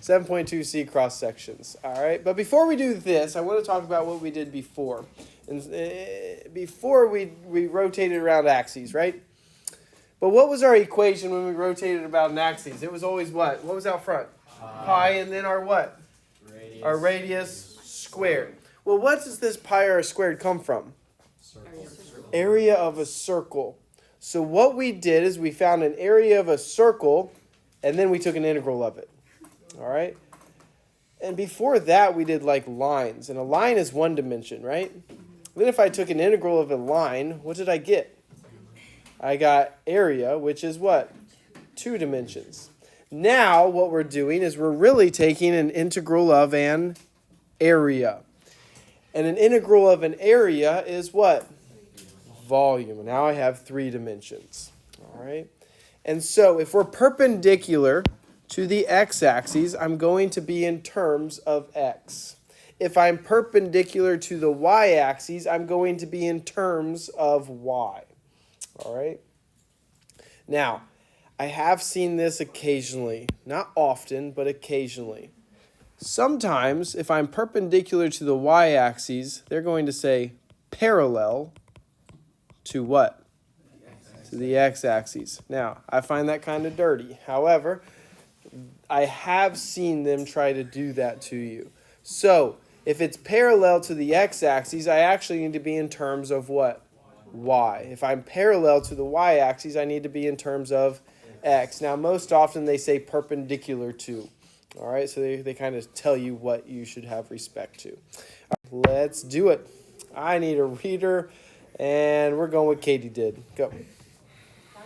7.2c cross sections. All right, but before we do this, I want to talk about what we did before. And before we rotated around axes, right? But what was our equation when we rotated about an axis? It was always what? What was out front? Pi, and then our what? Radius. Our radius squared. Well, what does this pi r squared come from? Circle. Area of a circle. So what we did is we found an area of a circle, and then we took an integral of it. All right? And before that, we did like lines. And a line is one dimension, right? Then if I took an integral of a line, what did I get? I got area, which is what? 2 dimensions. Now what we're doing is we're really taking an integral of an area. And an integral of an area is what? Volume. Now I have 3 dimensions. All right? And so if we're perpendicular to the x-axis, I'm going to be in terms of x. If I'm perpendicular to the y-axis, I'm going to be in terms of y. All right? Now, I have seen this occasionally. Not often, but occasionally. Sometimes, if I'm perpendicular to the y-axis, they're going to say parallel to what? To the x-axis. Now, I find that kind of dirty. However, I have seen them try to do that to you. So, if it's parallel to the x-axis, I actually need to be in terms of what? Y. If I'm parallel to the y-axis, I need to be in terms of x. Now, most often they say perpendicular to. All right, so they kind of tell you what you should have respect to. All right, let's do it. I need a reader, and we're going with Katie did. Go. Find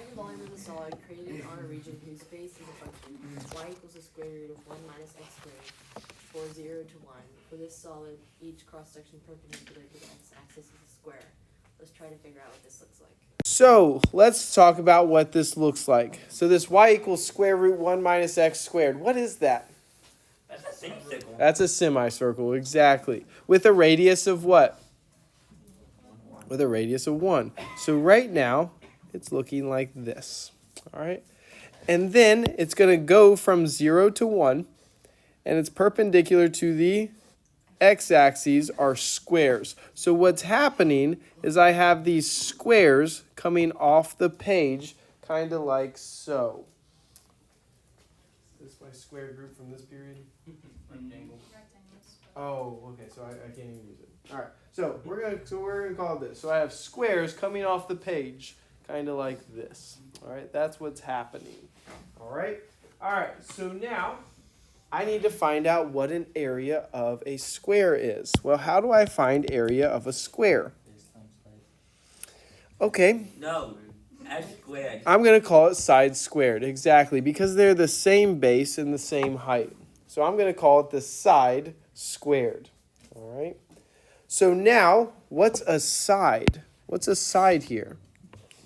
the volume of the solid created on a region whose base is a function. Y equals the square root of 1 minus x squared for 0 to 1. For this solid, each cross-section perpendicular to the x-axis is a square. Let's try to figure out what this looks like. So let's talk about what this looks like. So this y equals square root 1 minus x squared. What is that? That's a semicircle. That's a semicircle, exactly. With a radius of what? With a radius of 1. So right now, it's looking like this. All right? And then it's going to go from 0 to 1, and it's perpendicular to the x-axes are squares. So what's happening is I have these squares coming off the page, kind of like so. Is this my square group from this period? Rectangle. Oh, okay. So I can't even use it. All right. So we're gonna call it this. So I have squares coming off the page, kind of like this. All right. That's what's happening. All right. All right. So now I need to find out what an area of a square is. Well, how do I find area of a square? Okay. No, x squared. I'm going to call it side squared. Exactly, because they're the same base and the same height. So I'm going to call it the side squared. All right. So now, what's a side? What's a side here?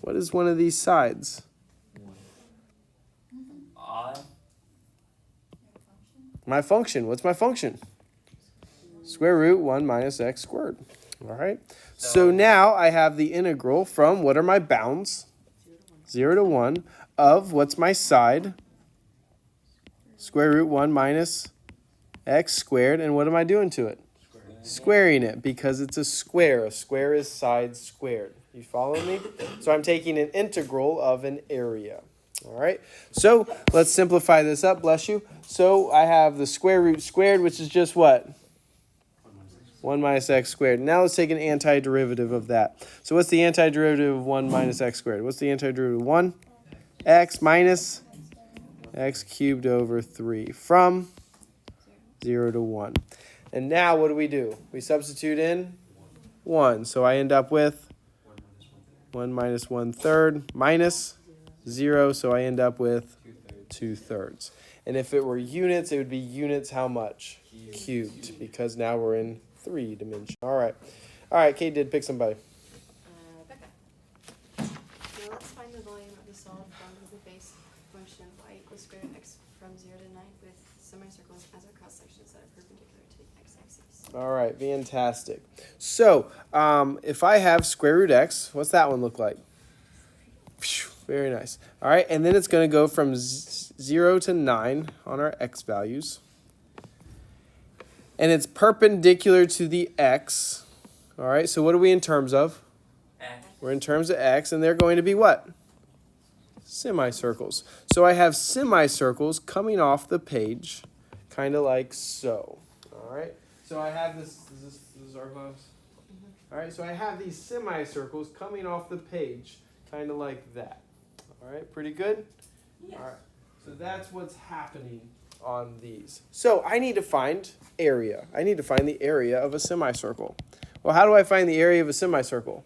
What is one of these sides? My function. What's my function? Square root 1 minus x squared. All right. So now I have the integral from, what are my bounds? 0 to 1 of, what's my side? Square root 1 minus x squared. And what am I doing to it? Squaring it, because it's a square. A square is side squared. You follow me? So I'm taking an integral of an area. All right, so let's simplify this up, bless you. So I have the square root squared, which is just what? 1 minus x squared. Now let's take an antiderivative of that. So what's the antiderivative of 1 minus x squared? What's the antiderivative of 1? X minus x cubed over 3 from 0 to 1. And now what do? We substitute in 1. So I end up with 1 minus 1/3 minus 0, so I end up with 2/3. And if it were units, it would be units how much? Cubed, because now we're in 3 dimensions. All right. All right, Kate did pick somebody. Becca. Now let's find the volume of the solid formed with the base function of y equals square root x from 0 to 9 with semicircles as our cross sections that are perpendicular to the x-axis. All right, fantastic. So if I have square root x, what's that one look like? Very nice. All right, and then it's going to go from 0 to 9 on our x values. and it's perpendicular to the x. All right, so what are we in terms of? X. We're in terms of x, and they're going to be what? Semicircles. So I have semicircles coming off the page, kind of like so. All right, so I have this is our class? All right, so I have these semicircles coming off the page, kind of like that. All right, pretty good? Yes. All right, so that's what's happening on these. So I need to find area. I need to find the area of a semicircle. Well, how do I find the area of a semicircle?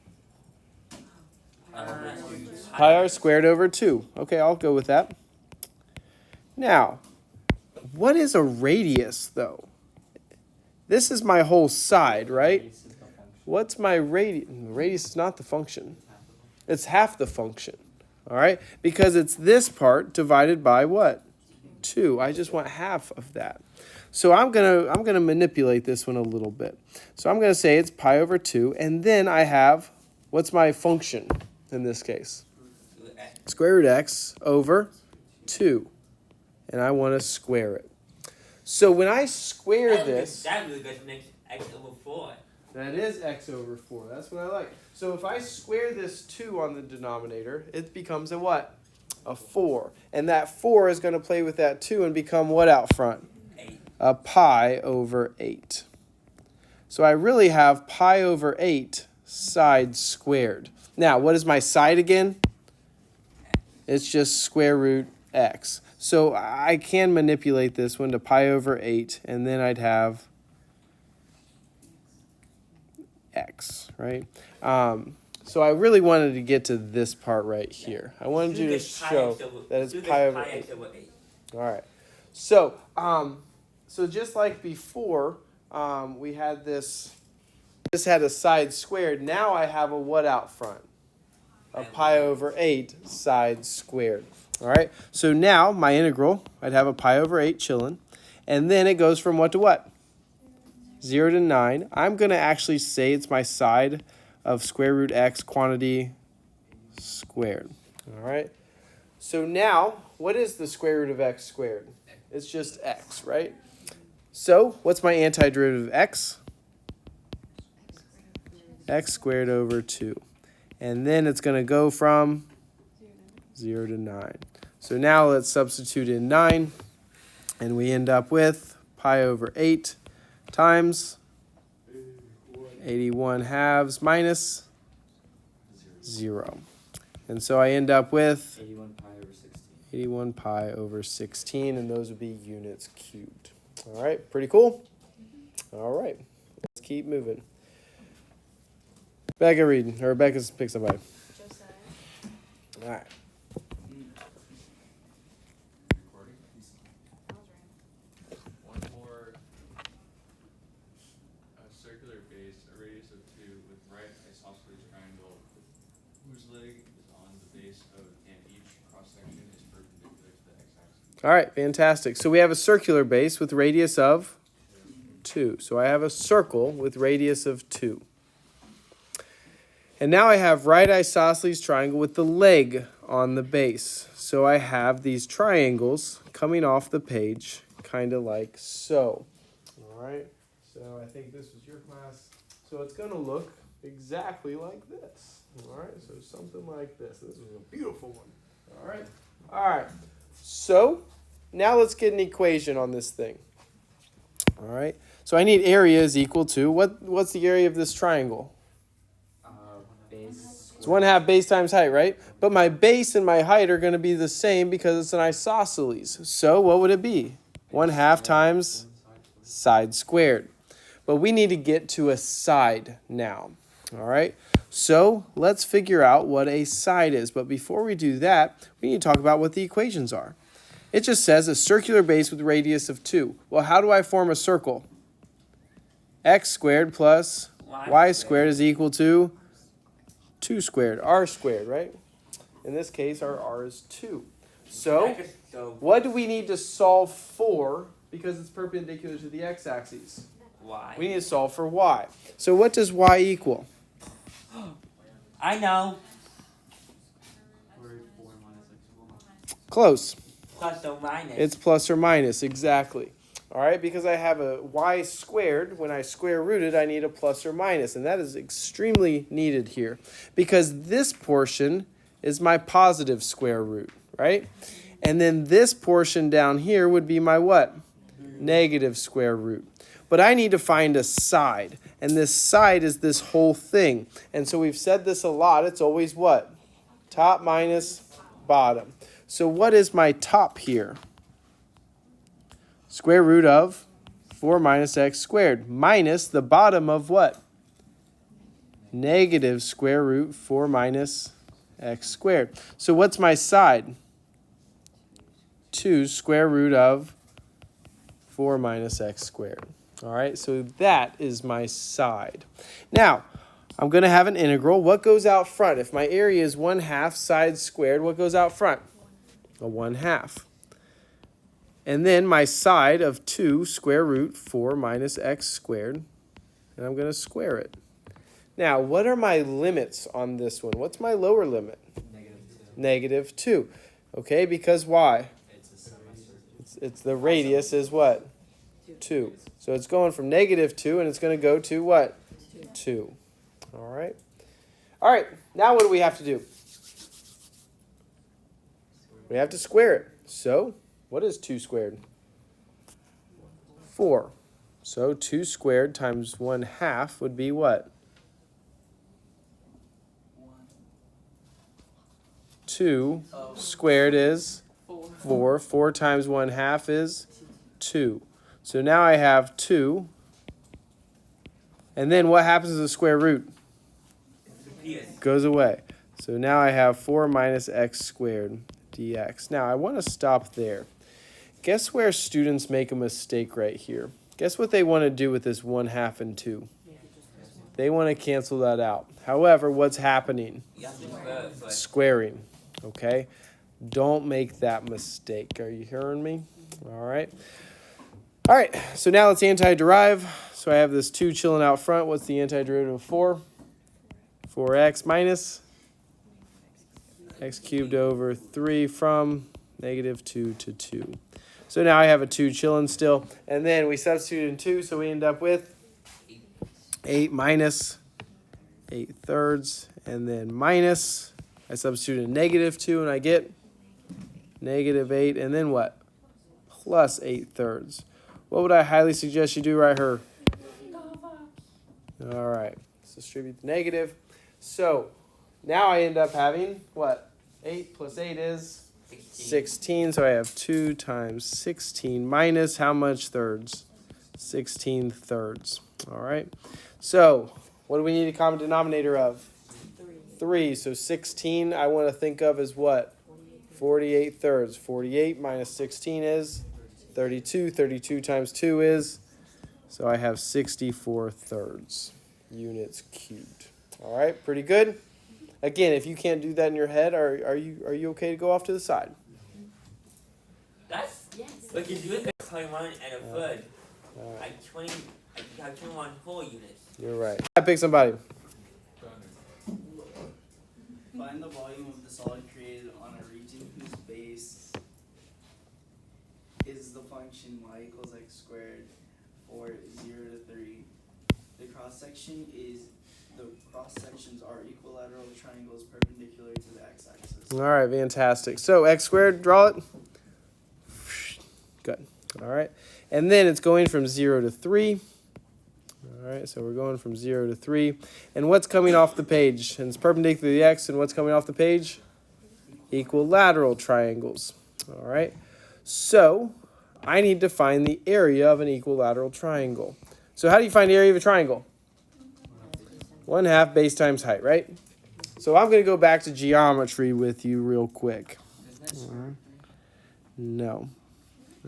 Pi r squared over 2. Okay, I'll go with that. Now, what is a radius, though? This is my whole side, right? What's my radius? Radius is not the function. It's half the function, all right? Because it's this part divided by what? 2. I just want half of that. So I'm gonna manipulate this one a little bit. So I'm gonna say it's pi over 2, and then I have, what's my function in this case? Square root x over 2. And I want to square it. So when I square this, That really goes next x over 4. that is x over 4. That's what I like. So if I square this 2 on the denominator, it becomes a what? A 4. And that 4 is going to play with that 2 and become what out front? 8. A pi over 8. So I really have pi over 8 side squared. Now, what is my side again? It's just square root x. So I can manipulate this one to pi over 8, and then I'd have x, right? So I really wanted to get to this part right here. I wanted you to show that it's pi over 8. All right. So, so just like before, we had this had a side squared. Now I have a what out front? A pi over 8 side squared. All right. So now my integral, I'd have a pi over 8 chilling. And then it goes from what to what? 0 to 9. I'm going to actually say it's my side of square root x quantity squared. All right. So now, what is the square root of x squared? It's just x, right? So what's my antiderivative of x? X squared over 2. And then it's going to go from 0 to 9. So now let's substitute in 9. And we end up with pi over 8 times 81 halves minus 0. And so I end up with 81 pi over 16. 81 pi over 16. And those would be units cubed. All right, pretty cool? All right, let's keep moving. Becca reading, or Becca's pick somebody. Josiah. All right. Recording. One more circular base, a radius of 2 with right isosceles triangle whose leg is on the base of and each cross section is perpendicular to the x-axis. All right, fantastic. So we have a circular base with radius of 2. So I have a circle with radius of 2. And now I have right isosceles triangle with the leg on the base. So I have these triangles coming off the page, kind of like so. All right, so I think this was your class. So it's going to look exactly like this. All right, so something like this. This was a beautiful one. All right. So now let's get an equation on this thing. All right, so I need area is equal to, what's the area of this triangle? Base. It's 1/2 base times height, right? But my base and my height are going to be the same because it's an isosceles. So what would it be? 1/2 times side squared. But we need to get to a side now. All right? So let's figure out what a side is. But before we do that, we need to talk about what the equations are. It just says a circular base with radius of 2. Well, how do I form a circle? X squared plus y squared is equal to 2 squared, r squared, right? In this case, our r is 2. So, what do we need to solve for? Because it's perpendicular to the x-axis. Y. We need to solve for y. So what does y equal? I know. Close. Plus or minus. It's plus or minus, exactly. All right, because I have a y squared, when I square root it, I need a plus or minus, and that is extremely needed here because this portion is my positive square root, right? And then this portion down here would be my what? Negative square root. But I need to find a side, and this side is this whole thing. And so we've said this a lot. It's always what? Top minus bottom. So what is my top here? Square root of 4 minus x squared minus the bottom of what? Negative square root 4 minus x squared. So what's my side? 2 square root of 4 minus x squared. All right, so that is my side. Now, I'm going to have an integral. What goes out front? If my area is 1/2 side squared, what goes out front? A 1/2. And then my side of 2 square root 4 minus x squared, and I'm going to square it. Now, what are my limits on this one? What's my lower limit? Negative 2. Okay, because why? It's the radius is what? 2. So it's going from negative 2, and it's going to go to what? 2. All right. All right, now what do we have to do? We have to square it. So what is 2 squared? 4. So 2 squared times 1/2 would be what? 2 squared is 4. 4 times 1/2 is 2. So now I have 2. And then what happens to the square root? Goes away. So now I have 4 minus x squared dx. Now I want to stop there. Guess where students make a mistake right here? Guess what they want to do with this 1/2 and 2? They want to cancel that out. However, what's happening? Squaring. Okay? Don't make that mistake. Are you hearing me? All right. All right. So now let's antiderive. So I have this 2 chilling out front. What's the antiderivative of 4? 4x minus x cubed over 3 from negative 2 to 2. So now I have a 2 chilling still. And then we substitute in 2, so we end up with 8 minus 8/3. And then minus, I substitute in negative 2, and I get negative 8. And then what? Plus 8/3. What would I highly suggest you do right here? All right. Let's distribute the negative. So now I end up having what? 8 plus 8 is 16. So I have 2 times 16 minus how much thirds? 16/3. All right. So what do we need a common denominator of? 3. So 16 I want to think of as what? 48/3. 48 minus 16 is 32. 32 times 2 is, so I have 64/3 units cubed. All right, pretty good. Again, if you can't do that in your head, are you okay to go off to the side? That's but you do it 21 and a third. Like 20, I have 21 whole units. You're right. I pick somebody. Find the volume of the solid created on a region whose base is the function y equals x squared for 0 to 3. The cross sections are equilateral triangles perpendicular to the x-axis. All right, fantastic. So x squared, draw it. Good. All right. And then it's going from 0 to 3. All right, so we're going from 0 to 3. And what's coming off the page? And it's perpendicular to the x, and what's coming off the page? Equilateral triangles. All right. So I need to find the area of an equilateral triangle. So how do you find the area of a triangle? 1/2 base times height, right? So I'm going to go back to geometry with you real quick. No.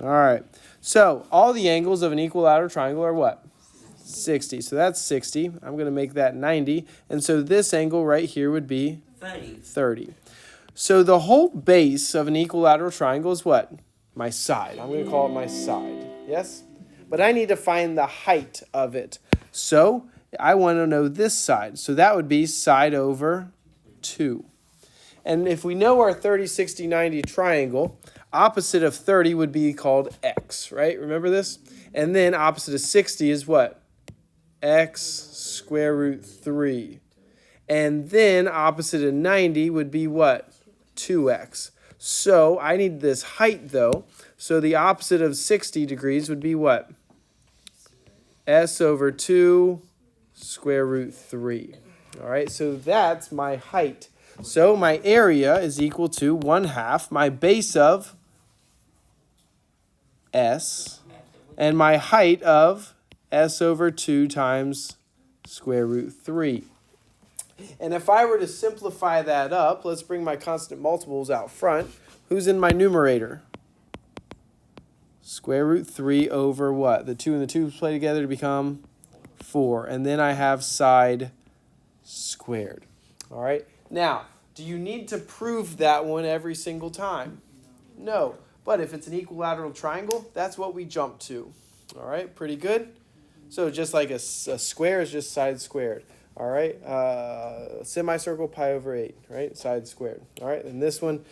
All right. So all the angles of an equilateral triangle are what? 60. So that's 60. I'm going to make that 90. And so this angle right here would be 30. So the whole base of an equilateral triangle is what? My side. I'm going to call it my side. Yes? But I need to find the height of it. So I want to know this side. So that would be side over 2. And if we know our 30, 60, 90 triangle, Opposite of 30 would be called x, right? Remember this? And then opposite of 60 is what? X square root 3. And then opposite of 90 would be what? 2x. So I need this height, though. So the opposite of 60 degrees would be what? S over 2 square root 3. All right, so that's my height. So my area is equal to 1/2 my base of S and my height of S over 2 times square root 3. And if I were to simplify that up, let's bring my constant multiples out front. Who's in my numerator? Square root 3 over what? The 2 and the 2 play together to become 4. And then I have side squared. All right? Now, do you need to prove that one every single time? No. But if it's an equilateral triangle, that's what we jump to. All right? Pretty good? So just like a square is just side squared. All right? Semicircle, pi over 8, right? Side squared. All right? And this one,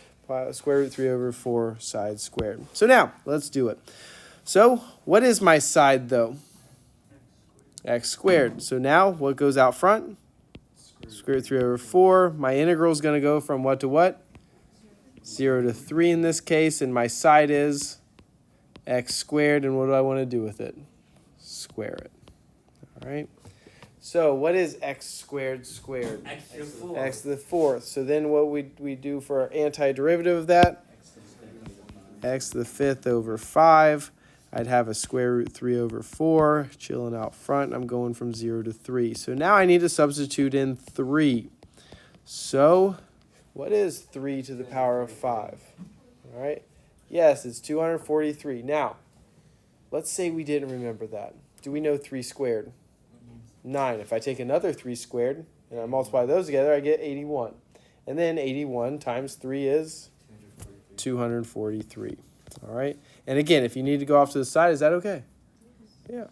square root 3 over 4, side squared. So now, let's do it. So what is my side, though? X squared. So now, what goes out front? Square root 3 over 4. My integral is going to go from what to what? 0 to 3 in this case. And my side is x squared. And what do I want to do with it? Square it. All right? So what is x squared squared? X to the 4th. X to the 4th. So then what we do for our antiderivative of that? X to the 5th over 5. I'd have a square root 3 over 4 chilling out front. I'm going from 0 to 3. So now I need to substitute in 3. So what is 3 to the power of 5? All right. Yes, it's 243. Now, let's say we didn't remember that. Do we know 3 squared? 9. If I take another 3 squared and I multiply those together, I get 81. And then 81 times 3 is 243. All right. And again, if you need to go off to the side, is that okay? Yeah.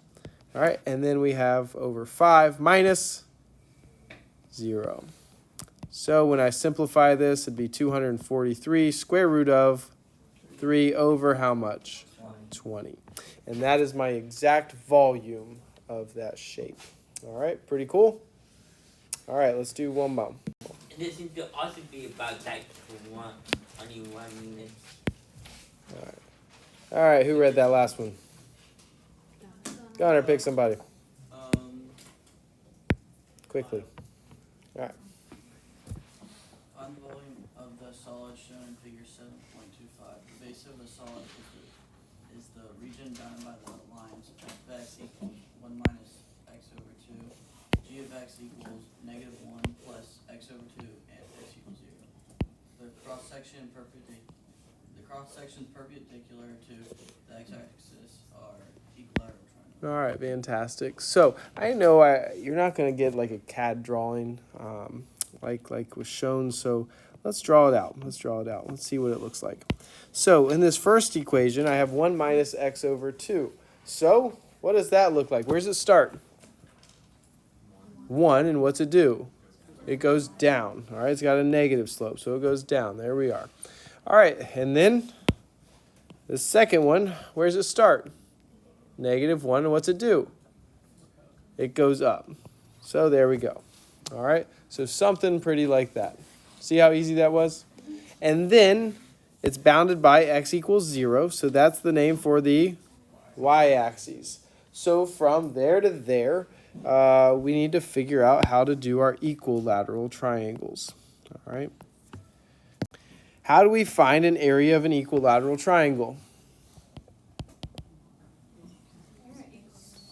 All right. And then we have over 5 minus 0. So when I simplify this, it'd be 243 square root of 3 over how much? 20. And that is my exact volume of that shape. All right, pretty cool. All right, let's do one more. And this seems to also be about that only 1 minute. All right, who read that last one? Go on or pick somebody. Quickly. All right. On the volume of the solid shown in figure 7.25, the base of the solid is the region bounded by the lines f of x equals 1 minus x over 2, g of x equals negative 1 plus x over 2, and x equals 0. The cross-sections perpendicular to the x-axis are equilateral triangles. All right, fantastic. So I know you're not going to get like a CAD drawing like was shown. So let's draw it out. Let's see what it looks like. So in this first equation, I have 1 minus x over 2. So what does that look like? Where does it start? 1, and what's it do? It goes down. All right, it's got a negative slope, so it goes down. There we are. All right, and then the second one, where does it start? Negative 1, and what's it do? It goes up. So there we go. All right, so something pretty like that. See how easy that was? And then it's bounded by x equals 0, so that's the name for the y-axis. So from there to there, we need to figure out how to do our equilateral triangles. All right. How do we find an area of an equilateral triangle?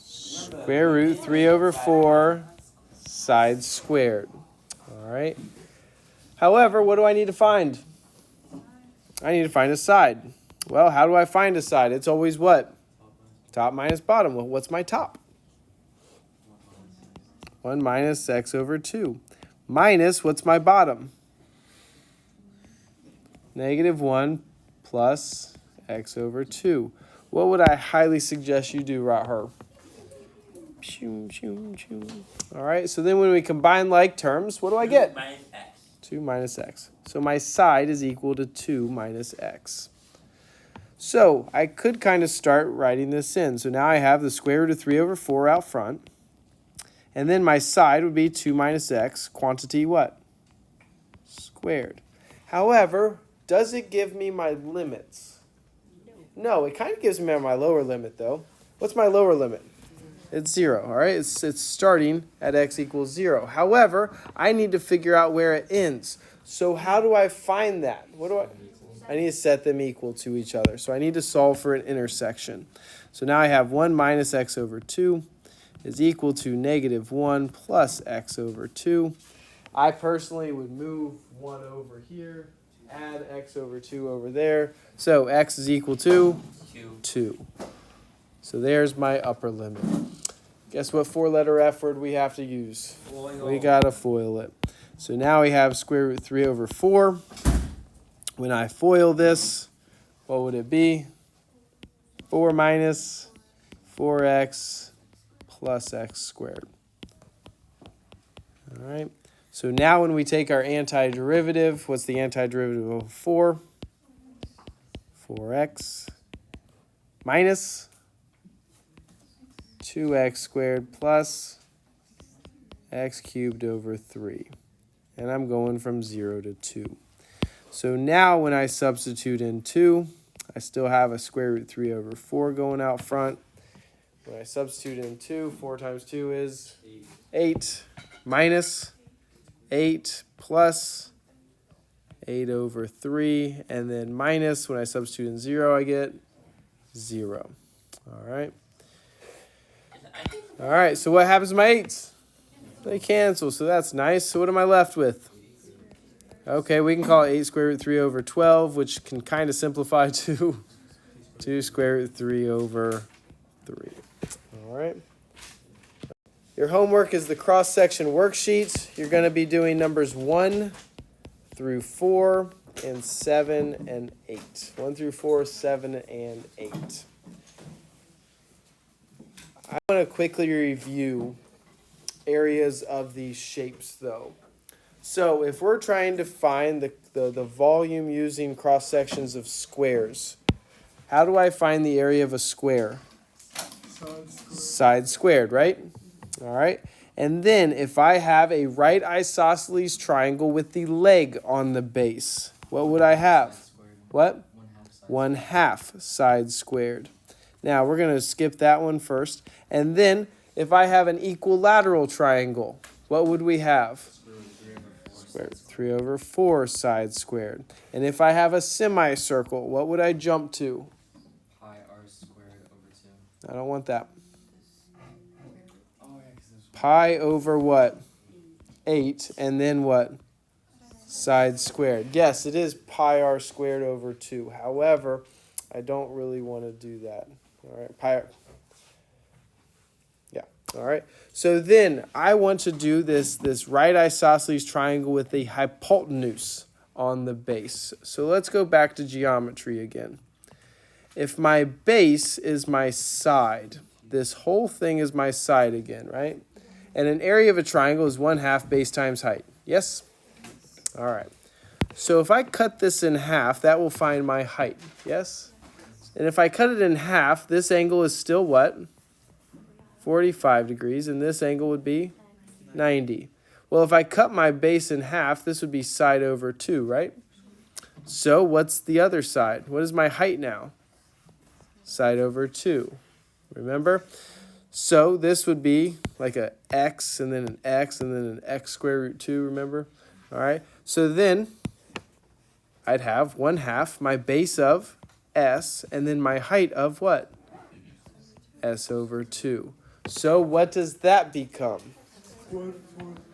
Square root 3 over 4 sides squared. All right. However, what do I need to find? I need to find a side. Well, how do I find a side? It's always what? Top minus bottom. Well, what's my top? 1 minus x over 2. Minus, what's my bottom? Negative 1 plus x over 2. What would I highly suggest you do right here? All right, so then when we combine like terms, what do I get? 2 minus x. 2 minus x. So my side is equal to 2 minus x. So I could kind of start writing this in. So now I have the square root of 3 over 4 out front. And then my side would be 2 minus x, quantity what? Squared. However, does it give me my limits? No, it kind of gives me my lower limit though. What's my lower limit? It's 0, all right? It's starting at x equals 0. However, I need to figure out where it ends. So how do I find that? I need to set them equal to each other. So I need to solve for an intersection. So now I have 1 minus x over 2 is equal to negative 1 plus x over 2. I personally would move 1 over here, add x over 2 over there. So x is equal to 2. So there's my upper limit. Guess what 4-letter F word we have to use? Foil. We got to FOIL it. So now we have square root 3 over 4. When I FOIL this, what would it be? 4 minus 4x plus x squared. All right. So now when we take our antiderivative, what's the antiderivative of 4? 4x minus 2x squared plus x cubed over 3. And I'm going from 0 to 2. So now when I substitute in 2, I still have a square root 3 over 4 going out front. When I substitute in 2, 4 times 2 is 8 minus 8 plus 8 over 3. And then minus, when I substitute in 0, I get 0. All right. All right, so what happens to my 8s? They cancel, so that's nice. So what am I left with? Okay, we can call it 8 square root 3 over 12, which can kind of simplify to 2 square root 3 over 3. All right. Your homework is the cross-section worksheet. You're going to be doing numbers 1 through 4 and 7 and 8. 1 through 4, 7, and 8. I want to quickly review areas of these shapes, though. So if we're trying to find the volume using cross-sections of squares, how do I find the area of a square? Side squared, right? All right. And then if I have a right isosceles triangle with the leg on the base, what would I have? What? 1/2 side squared. Now we're going to skip that one first. And then if I have an equilateral triangle, what would we have? Square root 3 over 4 side squared. And if I have a semicircle, what would I jump to? Pi r squared over 2. I don't want that. Pi over what? 8. And then what? Side squared. Yes, it is pi r squared over 2. However, I don't really want to do that. All right, pi. Yeah, all right. So then I want to do this right isosceles triangle with a hypotenuse on the base. So let's go back to geometry again. If my base is my side, this whole thing is my side again, right? And an area of a triangle is 1/2 base times height. Yes? All right. So if I cut this in half, that will find my height. Yes? And if I cut it in half, this angle is still what? 45 degrees, and this angle would be 90. Well, if I cut my base in half, this would be side over 2, right? So what's the other side? What is my height now? Side over 2. Remember? So this would be like a x and then an x and then an x square root 2, remember? All right. So then I'd have 1/2 my base of s and then my height of what? S over 2. So what does that become?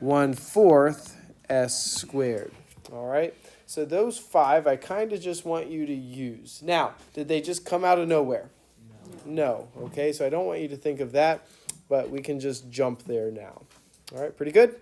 1/4 s squared. All right. So those 5 I kind of just want you to use. Now, did they just come out of nowhere? No. Okay, so I don't want you to think of that, but we can just jump there now. All right, pretty good?